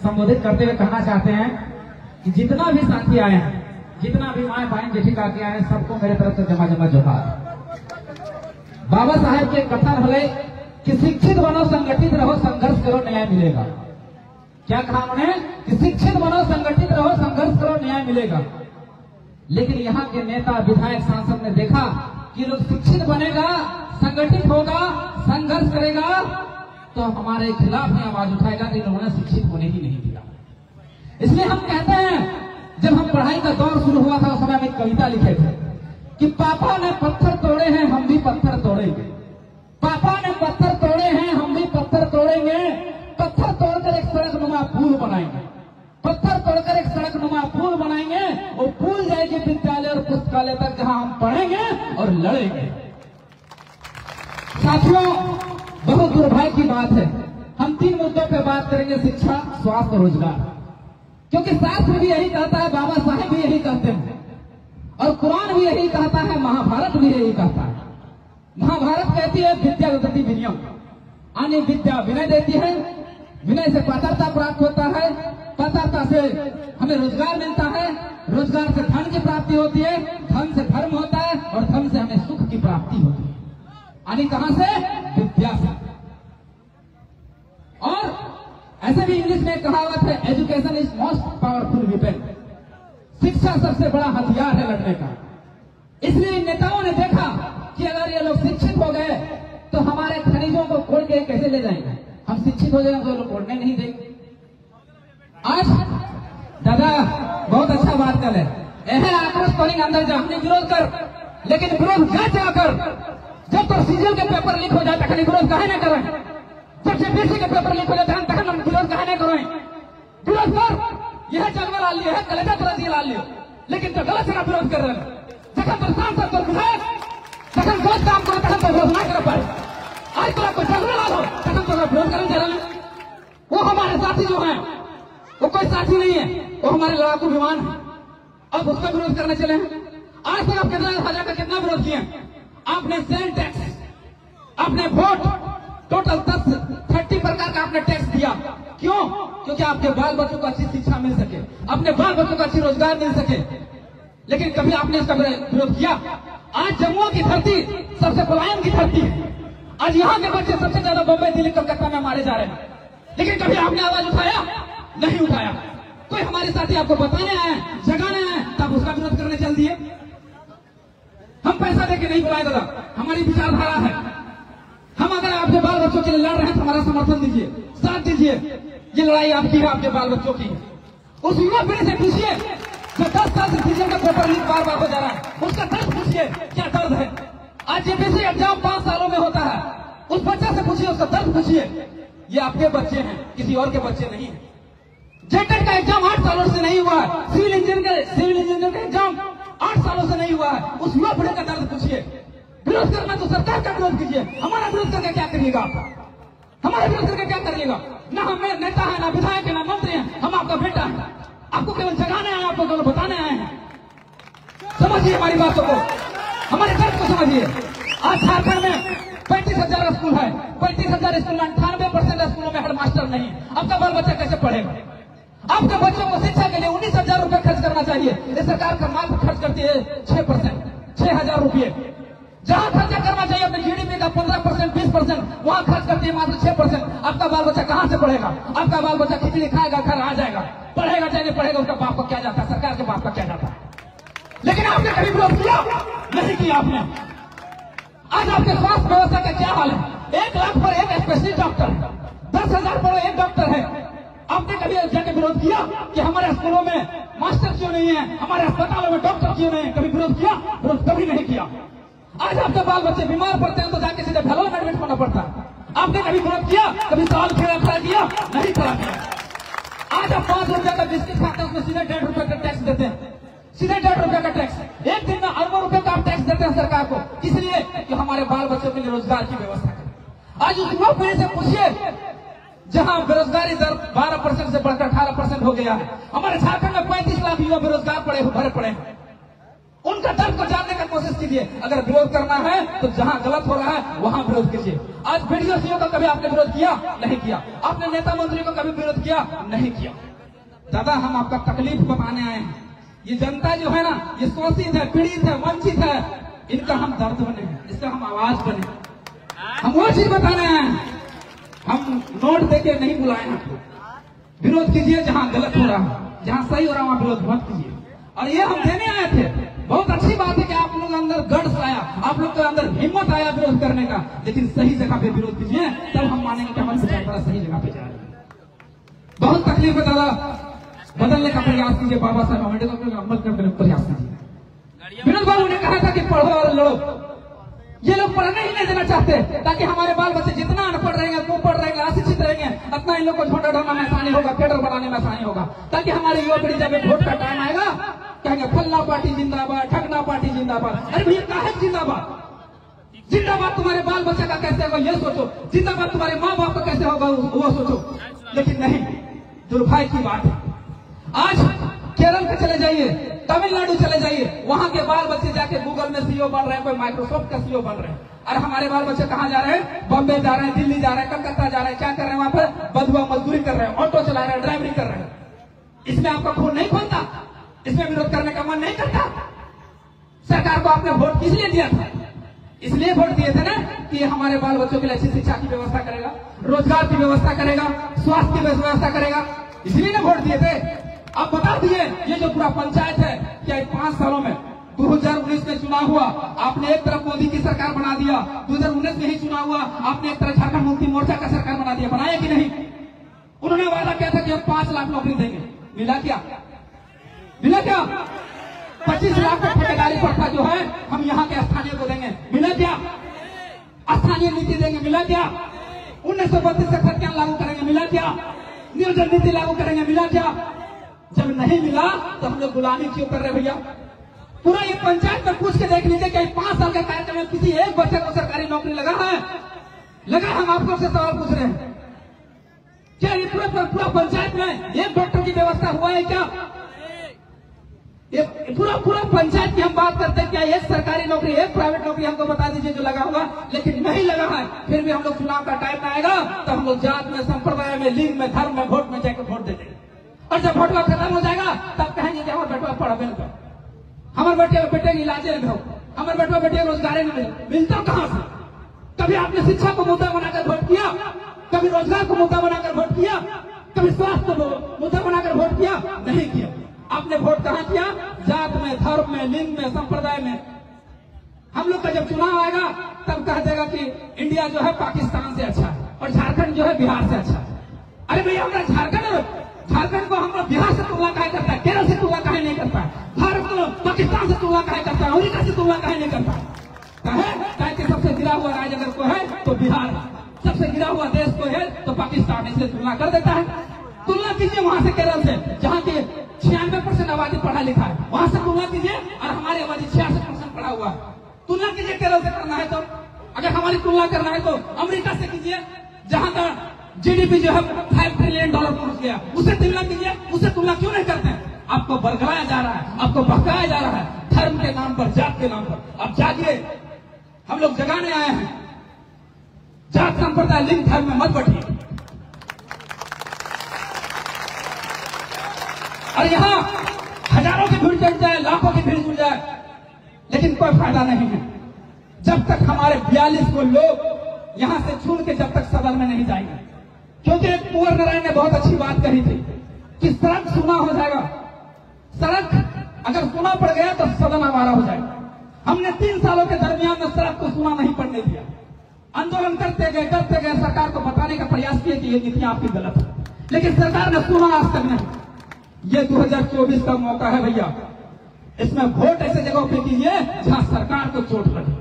संबोधित करते हुए कहना चाहते हैं कि जितना भी साथी आए हैं, जितना भी माए बहन जेठी काके आए हैं, सबको मेरे तरफ से जमा जमा जोहार। बाबा साहेब के कथन भले कि शिक्षित बनो, संगठित रहो, संघर्ष करो, न्याय मिलेगा। क्या कहा उन्होंने कि शिक्षित बनो, संगठित रहो, संघर्ष करो, न्याय मिलेगा। लेकिन यहाँ के नेता, विधायक, सांसद ने देखा कि लोग शिक्षित बनेगा, संगठित होगा, संघर्ष करेगा तो हमारे खिलाफ ही आवाज उठाएगा, तो इन्होंने शिक्षित होने ही नहीं दिया। इसलिए हम कहते हैं, जब हम पढ़ाई का दौर शुरू हुआ था उस समय हम एक कविता लिखे थे कि पापा ने पत्थर तोड़े हैं, हम भी पत्थर तोड़ेंगे। पापा ने पत्थर तोड़े हैं, हम भी पत्थर तोड़ेंगे। पत्थर तोड़कर एक सड़क नुमा पुल बनाएंगे। पत्थर तोड़कर एक सड़क नुमा पुल बनाएंगे। वो पुल जाएगी विद्यालय और पुस्तकालय तक, जहां हम पढ़ेंगे और लड़ेंगे। साथियों, बहुत दुर्भाग्य की बात है, हम 3 मुद्दों पे बात करेंगे: शिक्षा, स्वास्थ्य, रोजगार। क्योंकि शास्त्र भी यही कहता है, बाबा साहेब भी यही कहते हैं, और कुरान भी यही कहता है, महाभारत भी यही कहता है। महाभारत कहती है विद्या ददति विनयम, यानी विद्या विनय देती है, विनय से पात्रता प्राप्त होता है, पात्रता से हमें रोजगार मिलता है, रोजगार से धन की प्राप्ति होती है, धन से धर्म होता है, और धन से हमें सुख की प्राप्ति होती है। यानी कहां से? विद्या से। और ऐसे भी इंग्लिश में कहावत है, education is most powerful weapon. शिक्षा सबसे बड़ा हथियार है लड़ने का। इसलिए नेताओं ने देखा कि अगर ये लोग शिक्षित हो गए तो हमारे खनिजों को खोल के कैसे ले जाएंगे। हम शिक्षित हो जाएंगे तो लोग खोलने नहीं देंगे। आज दादा बहुत अच्छा बात कर है, आक्रोश करेंगे अंदर जा, हमने विरोध कर, लेकिन विरोध क्या जाकर जब तो सीजन के पेपर लीक हो जाता है, विरोध कहे न करें। जब से बीसी के पेपर लीक हो जाता है, तक हम विरोध कहे न करें। विरोध कर, यह जन्म ला लिया है, कलेजा तुरंत ला लियो, लेकिन तो गलत से विरोध कर रहे हैं। जब परेशान कर तो विधायक तखन गलत काम करो, तखन तो विरोध ना कर पाए। आज तो आपको झगड़ा ला लो, तखन तो विरोध करने जा रहे हैं। वो हमारे साथी जो हैं, वो कोई साथी नहीं है, वो हमारे लड़ाकू विमान है। अब उसका विरोध करने चले हैं। आज तक आप कितना हजार का कितना विरोध किए? आपने सेल टैक्स, आपने वोट, टोटल 30 प्रकार का आपने टैक्स दिया। क्यों? क्योंकि आपके बाल बच्चों को अच्छी शिक्षा मिल सके, अपने बाल बच्चों को अच्छी रोजगार मिल सके। लेकिन कभी आपने इसका विरोध किया? आज जम्मू की धरती सबसे पलायन की धरती है। आज यहाँ के बच्चे सबसे ज्यादा बम्बई, दिल्ली, कलकत्ता में मारे जा रहे हैं। लेकिन कभी आपने आवाज उठाया? नहीं उठाया। कोई हमारे साथी आपको बताने आए, जगाने आए, तब उसका विरोध करने चल दिए। हम पैसा देके नहीं बुलाए दादा, हमारी विचारधारा है। हम अगर आपके बाल बच्चों के लिए लड़ रहे हैं तो हमारा समर्थन दीजिए, साथ दीजिए। ये लड़ाई आपकी है, आपके बाल बच्चों की। उस युवा पीढ़ी से पूछिए जो 10 साल से सीजन का पेपर लीक बार बार हो जा रहा है, उसका दर्द पूछिए, क्या दर्द है। आज जेपीसी एग्जाम 5 सालों में होता है, उस बच्चे से पूछिए, उसका दर्द पूछिए। ये आपके बच्चे हैं, किसी और के बच्चे नहीं है। जेटेट का एग्जाम 8 सालों से नहीं हुआ है, सिविल इंजीनियर का एग्जाम 8 सालों से नहीं हुआ है। उस युवा पीढ़ी का दर्द पूछिए। विरोध करना तो सरकार का विरोध कीजिए, हमारा विरोध करके क्या करिएगा? हमारा विरोध करके क्या करिएगा? ना हम नेता है, ना विधायक है, ना मंत्री है, हम आपका बेटा है। आपको केवल जगाने आए, आपको केवल बताने आए हैं। समझिए हमारी बातों को, हमारे दर्द को समझिए। आज झारखंड में 35,000 स्कूल है, 35,000 स्कूल में 98% स्कूलों में हेडमास्टर नहीं। आपका बाल बच्चा कैसे पढ़ेगा? आपके बच्चों को शिक्षा के लिए 19,000 रुपए खर्च करना चाहिए। इस सरकार का मात्र खर्च करती है 6%, 6,000 रुपये। जहां खर्चा करना चाहिए अपने जीडीपी का 15%, 20%, वहां खर्च करती है मात्र 6%। आपका बाल बच्चा कहां से पढ़ेगा? आपका बाल बच्चा खिचड़ी खाएगा, घर आ जाएगा, पढ़ेगा चाहे नहीं पढ़ेगा, उसका बाप का क्या जाता है, सरकार के बाप का क्या जाता है। लेकिन आपने कभी विरोध किया? नहीं किया आपने। आज आपके स्वास्थ्य व्यवस्था का क्या हाल है? 1 लाख पर एक स्पेशलिस्ट डॉक्टर है, 10,000 पर एक डॉक्टर है। आपने कभी जाके विरोध किया कि हमारे स्कूलों में मास्टर क्यों नहीं है, हमारे अस्पतालों में डॉक्टर क्यों नहीं है? कभी विरोध किया? विरोध कभी नहीं किया। आज आपके बाल बच्चे बीमार पड़ते हैं तो जाके सीधे भेलोर में एडमिट होना पड़ता है। आपने कभी विरोध किया? कभी सवाल खड़ा किया? नहीं खड़ा किया। आज आप 5 रुपए का बिस्किट खाते हैं, उसमें सीधे 1.5 रुपए का टैक्स देते हैं, सीधे 1.5 रुपए का टैक्स। एक दिन में अरबों रुपए का आप टैक्स देते हैं सरकार को, इसलिए कि हमारे बाल बच्चों के लिए रोजगार की व्यवस्था करें। आज उस युवा पीढ़ी से पूछिए जहां बेरोजगारी दर 12% से बढ़कर 18% हो गया है। हमारे झारखंड में 35 लाख युवा बेरोजगार भरे पड़े हैं। उनका दर्द को जानने का कोशिश कीजिए। अगर विरोध करना है तो जहां गलत हो रहा है वहां विरोध कीजिए। आज वीडियो सीओ का कभी आपने विरोध किया? नहीं किया। आपने नेता मंत्री को कभी विरोध किया? नहीं किया। दादा, हम आपका तकलीफ बताने आए हैं। ये जनता जो है ना, ये शोषित है, पीड़ित है, वंचित है, इनका हम दर्द बने, इसका हम आवाज बने, हम वो चीज बताने आए हैं। हम नोट देके नहीं बुलाए हैं आपको। विरोध कीजिए जहां गलत हो रहा है, जहां सही हो रहा है वहां विरोध मत कीजिए। और ये हम देने आए थे। बहुत अच्छी बात है कि आप लोगों के अंदर गट्स आया, आप लोग के अंदर हिम्मत आया विरोध करने का, लेकिन सही जगह पे विरोध कीजिए, तब हम मानेंगे कि हमारे विचारधारा सही जगह पे जा रही है। बहुत तकलीफ है दादा, बदलने का प्रयास कीजिए, बाबा साहब अम्बेडकर का अमल करने का प्रयास कीजिए। विनोद बाबू ने कहा था कि पढ़ो और लड़ो। ये लोग पढ़ने ही नहीं देना चाहते ताकि हमारे बाल बच्चे जितना अनपढ़ रहेंगे, कुपढ़ रहेंगे, अशिक्षित रहेंगे, उतना इन लोग को झोंडा ढोना में आसानी होगा, फेडर बनाने में आसानी होगा, ताकि हमारी युवा पीढ़ी जब वोट का टाइम आएगा कहेंगे फल्ला पार्टी जिंदाबाद, ठगना पार्टी जिंदाबाद। अरे भैया काहे जिंदाबाद? जिंदाबाद तुम्हारे बाल बच्चे का कैसे होगा ये सोचो, जिंदाबाद तुम्हारे माँ बाप का कैसे होगा वो सोचो। लेकिन नहीं, दुर्भाग्य की बात है। आज केरल पे चले जाइए, तमिलनाडु चले जाइए, वहां के बाल बच्चे जाके गूगल में सीईओ बन रहे हैं, कोई माइक्रोसॉफ्ट का सीईओ बन रहे हैं। और हमारे बाल बच्चे कहाँ जा रहे हैं? बॉम्बे जा रहे हैं, दिल्ली जा रहे हैं, कलकत्ता जा रहे हैं। क्या कर रहे हैं वहां पर? बदुआ मजदूरी कर रहे हैं, ऑटो चला रहे हैं, ड्राइवरी कर रहे हैं। इसमें आपका खून नहीं खोलता? इसमें विरोध करने का मन नहीं करता? सरकार को आपने वोट किस लिए दिया था? इसलिए वोट दिए थे ना कि हमारे बाल बच्चों के लिए अच्छी शिक्षा की व्यवस्था करेगा, रोजगार की व्यवस्था करेगा, स्वास्थ्य की व्यवस्था करेगा, इसलिए ना वोट दिए थे। अब बता दिए, ये जो पूरा पंचायत है, क्या 5 सालों में 2019 में चुनाव हुआ, आपने एक तरफ मोदी की सरकार बना दिया, 2019 में ही चुनाव हुआ, आपने एक तरफ झारखंड मुक्ति मोर्चा का सरकार बना दिया, बनाया कि नहीं? उन्होंने वादा किया था कि हम 5 लाख नौकरी देंगे, मिला क्या? मिला क्या? 25 लाख का ठेकेदारी प्रथा जो है हम यहाँ के स्थानीय को देंगे, मिला क्या? स्थानीय नीति देंगे, मिला क्या? 1932 का खतियान लागू करेंगे, मिला क्या? नियोजन नीति लागू करेंगे, मिला क्या? जब नहीं मिला तो हम लोग गुलामी क्यों कर रहे भैया? पूरा ये पंचायत में पूछ के देख लीजिए कि 5 साल के कार्यक्रम में किसी एक बच्चे को सरकारी नौकरी लगा है? लगा? हम आपको से सवाल पूछ रहे हैं, क्या ये पूरा पंचायत में एक डॉक्टर की व्यवस्था हुआ है क्या? ये पूरा पंचायत की हम बात करते हैं, क्या एक सरकारी नौकरी, एक प्राइवेट नौकरी हमको बता दीजिए जो लगा होगा? लेकिन नहीं लगा है। फिर भी हम लोग चुनाव का टाइम आएगा तो हम लोग जात में, संप्रदाय में, लिंग में, धर्म में, वोट में जाकर वोट देते हैं। और जब वोट खत्म हो जाएगा तब कहेंगे कि हमारे बेटवा पढ़ा बेल कर, हमारे बेटे की इलाजे में हो, हमारे बेटवा बेटे रोजगार नहीं मिलता कहां से? कभी आपने शिक्षा को मुद्दा बनाकर वोट किया? कभी रोजगार को मुद्दा बनाकर वोट किया? कभी स्वास्थ्य को मुद्दा बनाकर वोट किया? नहीं किया। आपने वोट कहां किया? जात में, धर्म में, लिंग में, संप्रदाय में। हम लोग का जब चुनाव आएगा तब कह देगा कि इंडिया जो है पाकिस्तान से अच्छा है और झारखंड जो है बिहार से अच्छा है। अरे भैया, हमारा झारखंड को हम लोग बिहार से तुलना काहे करता है, केरल से तुलना काहे नहीं करता है, भारत को पाकिस्तान से तुलना काहे करता है, अमेरिका से तुलना काहे नहीं करता है? कहे सबसे गिरा हुआ राज्य अगर को है तो बिहार है, सबसे गिरा हुआ देश को है तो पाकिस्तान, इसलिए तुलना कर देता है। तुलना कीजिए वहां से केरल से, जहाँ की 96% आबादी पढ़ा लिखा है, वहां से तुलना कीजिए, और हमारी आबादी 66% पढ़ा हुआ है। तुलना कीजिए केरल से करना है तो। अगर हमारी तुलना करना है तो अमेरिका से कीजिए, जहां का जीडीपी जो है $5 ट्रिलियन पहुंच गया, उससे तुलना कीजिए। उससे तुलना क्यों नहीं करते हैं? आपको बरगलाया जा रहा है, आपको बहकाया जा रहा है, धर्म के नाम पर, जात के नाम पर। अब जागिए, हम लोग जगाने आए हैं। जात, संप्रदाय, लिंग, धर्म में मत बैठिए। और यहाँ हजारों की भीड़ जुट जाए, लाखों की भीड़ जुट जाए, लेकिन कोई फायदा नहीं है जब तक हमारे 42 को लोग यहां से चुन के जब तक सदन में नहीं जाएंगे। क्योंकि कुंवर नारायण ने बहुत अच्छी बात कही थी कि सड़क सुना हो जाएगा, सड़क अगर सुना पड़ गया तो सदन हमारा हो जाएगा। हमने 3 सालों के दरमियान में सड़क को सुना नहीं पड़ने दिया, आंदोलन करते गए, सरकार को बताने का प्रयास किया कि ये नीतियां आपकी गलत है, लेकिन सरकार ने सुना आज तक नहीं। ये 2024 का मौका है भैया, इसमें वोट ऐसे जगहों पे कीजिए जहां सरकार को चोट लगे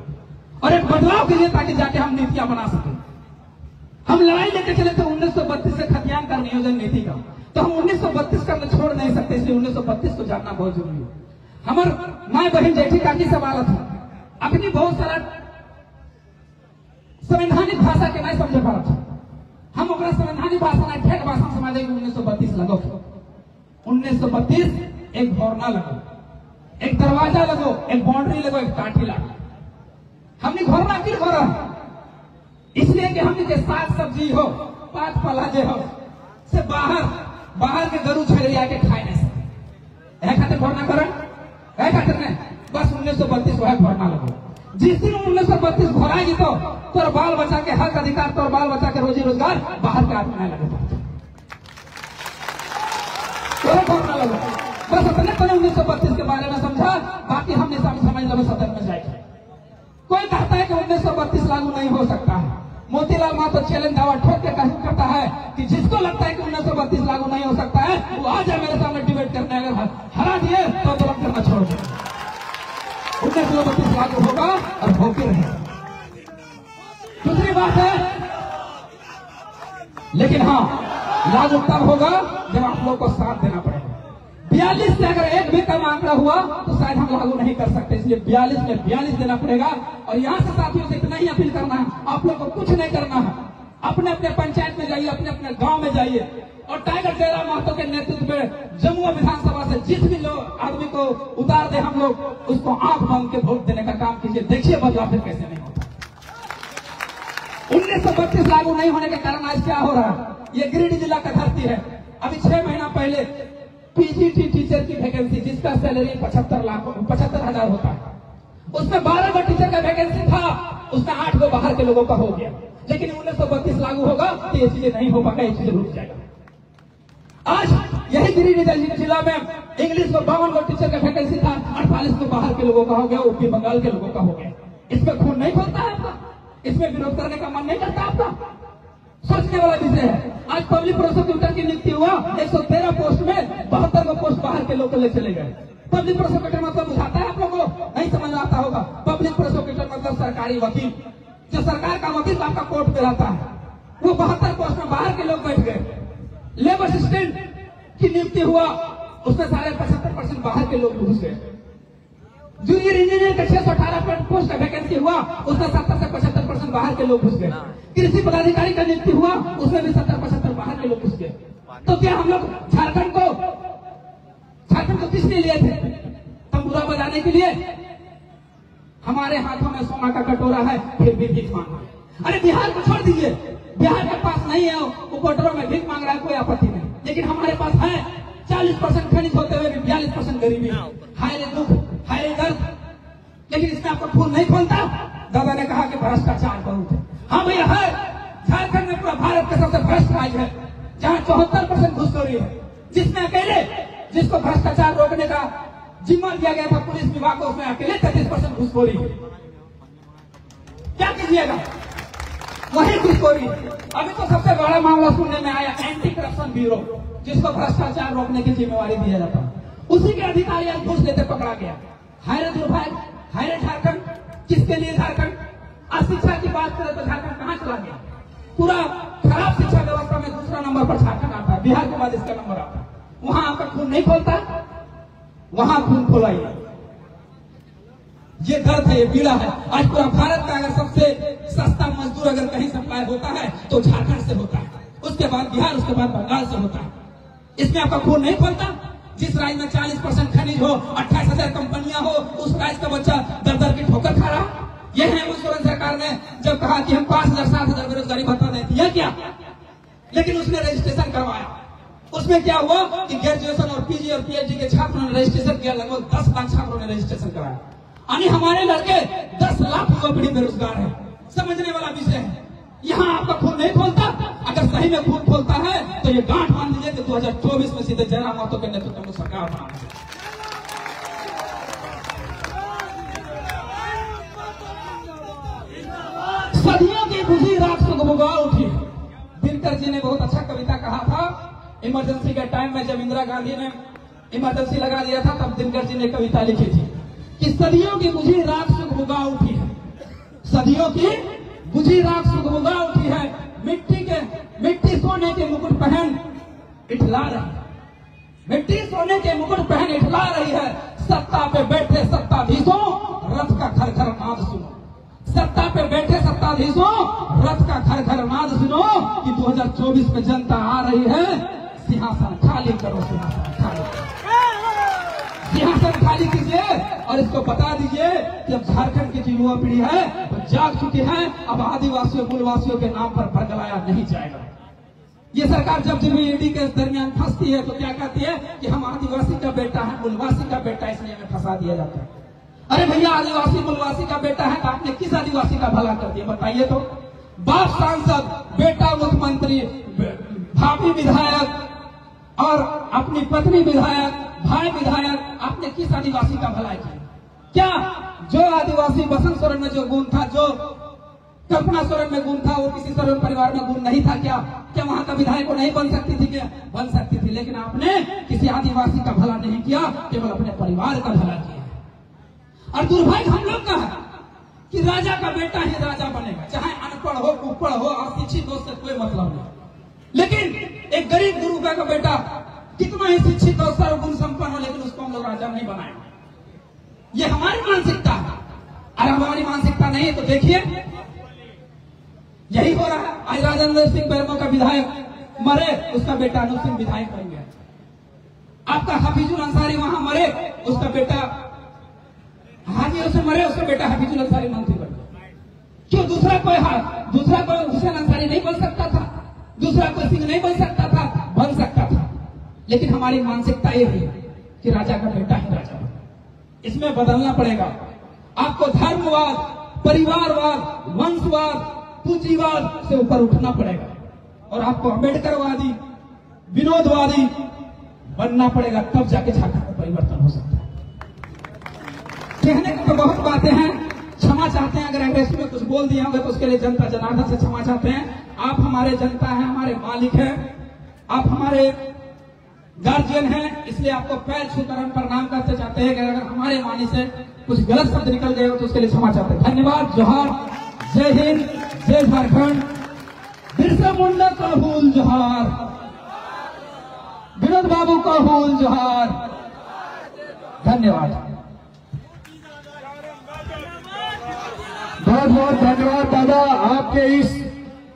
और एक बदलाव कीजिए ताकि जाके हम नीतियां बना सकें। हम लड़ाई लेके चले थे 1932 से खतियान का नियोजन नीति का, तो हम 1932 का छोड़ नहीं सकते, इसलिए 1932 को जानना बहुत जरूरी है। हमार माए बहन जेठी काकी सवाल था, अपनी बहुत सारा संवैधानिक भाषा के नहीं समझे पा रहा, हम संवैधानिक भाषा नहीं ठेठ भाषा समझे 1932 लगो। 1932 एक धोरणा लगा, एक दरवाजा लगो, एक बाउंड्री लगो, एक काठी लगो। हमने घोरना क्यों घोरा? इसलिए कि हमने के साग सब्जी हो, पात पलाजे हो, से बाहर के गरु छेड़िया के खाए नहीं सकते। है खातिर घोरना करें, है खातिर नहीं, बस 1932 वह घोरना लगो। जिस दिन 1932 घोराएगी तो तोर बाल बच्चा के हक अधिकार, तोर बाल बच्चा के रोजी रोजगार बाहर के आदमी नहीं लगे घोरना लगो। बस अपने 1932 के बारे में समझा, बाकी हमने समझ लो सदन में जाएगी। कोई कहता है कि 1932 लागू नहीं हो सकता है। मोतीलाल महतो चैलेंज दावा ठोक के कहता है कि जिसको लगता है कि 1932 लागू नहीं हो सकता है वो आ जाए मेरे सामने डिबेट करने, अगर हरा दिए तो आंदोलन करना छोड़ दे। 1932 लागू होगा और होके रहे। दूसरी बात है, लेकिन हाँ लागू तब होगा जब आप लोग को साथ देना पड़ेगा। 42 से अगर एक भी कम आंकड़ा हुआ तो शायद हम लागू नहीं कर सकते, इसलिए 42 में 42 देना पड़ेगा। और यहाँ से साथियों से इतना ही अपील करना है, आप लोग को कुछ नहीं करना है, अपने अपने पंचायत में जाइए, अपने अपने गांव में जाइए और टाइगर डेरा महतो के नेतृत्व में जमुआ विधानसभा से जिस भी लोग आदमी को उतार दे हम लोग उसको आंख बंद के वोट देने का काम कीजिए। देखिए बदलाव फिर कैसे नहीं होता। 1932 लागू नहीं होने के कारण आज क्या हो रहा है, ये गिरिडीह जिला का धरती है। अभी 6 महीना पहले पीजीटी टीचर की वैकेंसी जिसका सैलरी 75,000 होता है, उसमें 12 गो टीचर का वैकेंसी था, उसमें 8 गो बाहर के लोगों का हो गया। लेकिन 1932 लागू होगा तो ये चीजें नहीं हो पाएगा, ये चीजें रुक जाएगा। आज यही गिरिडीह जिला में इंग्लिश में 52 गो टीचर का वैकेंसी था, 48 गो बाहर के लोगों का हो गया, यूपी बंगाल के लोगों का हो गया। इसमें खून नहीं खोलता है आपका, इसमें विरोध करने का मन नहीं करता आपका? सोचने वाला विषय है। आज पब्लिक प्रोसिक्यूटर की नियुक्ति हुआ, 113 पोस्ट में 72 गो पोस्ट बाहर के लोग ले चले गए। पब्लिक प्रोसिक्यूटर मतलब बुझाता है आप लोगों को? नहीं समझ आता होगा। पब्लिक प्रोसिक्यूटर मतलब सरकारी वकील, जो सरकार का वकील आपका कोर्ट में रहता है। वो 72 पोस्ट में बाहर के लोग बैठ गए। लेबर असिस्टेंट की नियुक्ति हुआ, उसमें सारे 75% बाहर के लोग घुस गए। जूनियर इंजीनियर का 618 पोस्ट का वैकेंसी हुआ, उसमें 70 से 75% बाहर के लोग घुस गए। कृषि पदाधिकारी का नियुक्ति हुआ, उसमें भी 70-75 बाहर के लोग घुस गए। तो क्या हम लोग झारखंड को किस लिए लिए थे? तंबूरा बजाने के लिए? हमारे हाथों में सोना का कटोरा है, फिर भी भीख मांग रहे हैं। अरे बिहार को छोड़ दीजिए, बिहार के पास नहीं है, वो कटोरों में भीख मांग रहा है, कोई आपत्ति नहीं। लेकिन हमारे पास है 40% खनिज होते हुए भी 42% गरीबी। हाय रे दुख, हाय रे दर्द। लेकिन इसमें आपको खून नहीं खोलता। दादा ने कहा कि भ्रष्टाचार बहुत है। हाँ भैया है, झारखंड में पूरा भारत का सबसे भ्रष्ट राज्य है, जहाँ 74% घुसखोरी है, जिसमें अकेले जिसको भ्रष्टाचार रोकने का जिम्मा दिया गया था पुलिस विभाग को, उसमें अकेले 33% घुसखोरी है। क्या कीजिएगा? वही घुसखोरी। अभी तो सबसे बड़ा मामला सुनने में आया एंटी करप्शन ब्यूरो, जिसको भ्रष्टाचार रोकने की जिम्मेवारी दिया जाता है, उसी के अधिकारी आज घूस लेते पकड़ा गया। हाय रे दुर्भाग्य, हाय रे झारखंड। किसके लिए झारखंड? आज शिक्षा की बात करें तो झारखंड कहाँ चला गया? पूरा खराब शिक्षा व्यवस्था में दूसरा नंबर पर झारखंड आता है, बिहार के बाद इसका नंबर आता है। वहां आपका खून नहीं खोलता, वहां खून खोलाइए। ये दर्द है, ये पीड़ा है। आज पूरा भारत का अगर सबसे सस्ता मजदूर अगर कहीं सप्लाई होता है तो झारखंड से होता है, उसके बाद बिहार, उसके बाद बंगाल से होता है। इसमें आपका खून नहीं खोलता? जिस राज्य में 40% खनिज हो, 28,000 कंपनियां हो, उस राज्य का बच्चा दर दर की ठोकर खा रहा। यह है उस सरकार ने जब कहा कि हम 5,000-7,000 बेरोजगारी भत्ता देते हैं, क्या? लेकिन उसने रजिस्ट्रेशन करवाया। उसमें क्या हुआ कि ग्रेजुएशन और पीजी और पीएचडी के छात्रों ने रजिस्ट्रेशन किया, लगभग 10 लाख छात्रों ने रजिस्ट्रेशन कराया। यानी हमारे लड़के 10 लाख युवा पीढ़ी बेरोजगार है। समझने वाला विषय है। यहाँ आपका खून नहीं खोलता। अगर सही में खून खोलता है तो ये गांठ मान लीजिए कि 2024 में सीधे जयराम महतो के नेतृत्व में सरकार बनाना है। सदियों की बुझी राख सुगबुगा उठी। दिनकर जी ने बहुत अच्छा कविता कहा था। इमरजेंसी के टाइम में जब इंदिरा गांधी ने इमरजेंसी लगा दिया था, तब दिनकर जी ने कविता लिखी थी कि सदियों की बुझी राख सुगबुगा उठी है, सदियों की बुझी राख सुगबुगा उठी है, मिट्टी सोने के मुकुट पहन इठला रही है, मिट्टी सोने के मुकुट पहन इठला रही है। सत्ता पे बैठे सत्ताधीशों, रथ का घर घर नाद सुनो। सत्ता पे बैठे सत्ताधीशों, रथ का घर घर नाद सुनो कि 2024 में जनता आ रही है, सिंहासन खाली करो, सिंहासन खाली करो। सिंहासन खाली कीजिए और इसको बता दीजिए कि अब झारखंड की जो युवा पीढ़ी है वो जाग चुकी है। अब आदिवासियों मूलवासियों के नाम पर बरगलाया नहीं जाएगा। ये सरकार जब जब ईडी के दरमियान फंसती है तो क्या कहती है कि हम आदिवासी का बेटा है, मूलवासी का बेटा, इसलिए हमें फंसा दिया जाता है। अरे भैया, आदिवासी मूलवासी का बेटा है तो आपने किस आदिवासी का भला कर दिया बताइए तो? बाप सांसद, बेटा मुख्यमंत्री, भाभी विधायक और अपनी पत्नी विधायक, भाई विधायक, आपने किस आदिवासी का भला किया? क्या जो आदिवासी बसंत सोरेन में जो गुण था, जो कल्पना सोरेन में गुण था, वो किसी सोरेन परिवार में गुण नहीं था क्या? क्या वहां का विधायक को नहीं बन सकती थी? क्या बन सकती थी, लेकिन आपने किसी आदिवासी का भला नहीं किया, केवल अपने परिवार का भला किया। और दुर्भाग्य हम लोग का है कि राजा का बेटा ही राजा बनेगा, चाहे अनपढ़ हो, कुपढ़ हो, अशिक्षित हो, उससे कोई मतलब नहीं। लेकिन एक गरीब गुरुबा का बेटा कितना ही शिक्षित और सर्वगुण संपन्न हो, लेकिन उसको हम लोग राजा नहीं बनाएंगे। ये हमारी मानसिकता है। अगर हमारी मानसिकता नहीं है तो देखिए यही हो रहा है। आज राजेंद्र सिंह बैरमो का विधायक मरे, उसका बेटा अनूप सिंह विधायक बन गया। आपका हफीजुल अंसारी वहां मरे, उसका बेटा हाजी से मरे, उसका बेटा हफीजुल अंसारी मंत्री बन गया। क्यों? दूसरा कोई हुसैन अंसारी नहीं बन सकता था? दूसरा कोई सिंह नहीं बन सकता था? बन सकता था, लेकिन हमारी मानसिकता ये है कि राजा का बेटा ही राजा बने। इसमें बदलना पड़ेगा। आपको धर्मवाद, परिवारवाद, वंशवाद, पूंजीवाद से ऊपर उठना पड़ेगा और आपको अम्बेडकरवादी, विनोदवादी बनना पड़ेगा, तब जाके झारखंड में परिवर्तन हो सकता है। कहने की तो बहुत बातें हैं, क्षमा चाहते हैं अगर अंग्रेजी में कुछ बोल दिया होगा तो उसके लिए जनता जनार्दन से क्षमा चाहते हैं। आप हमारे जनता हैं, हमारे मालिक हैं, आप हमारे गार्जियन हैं, इसलिए आपको पैर छूकर हम प्रणाम करते चाहते हैं कि अगर हमारे वाणी से कुछ गलत शब्द निकल गए हो तो उसके लिए क्षमा चाहते हैं। धन्यवाद। जोहार, जय हिंद, जय झारखंड। बिरसा मुंडा का हूल जोहार, विनोद बाबू का हूल जोहार। धन्यवाद। बहुत बहुत धन्यवाद दादा, आपके इस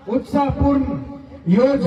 उत्साहपूर्ण योजना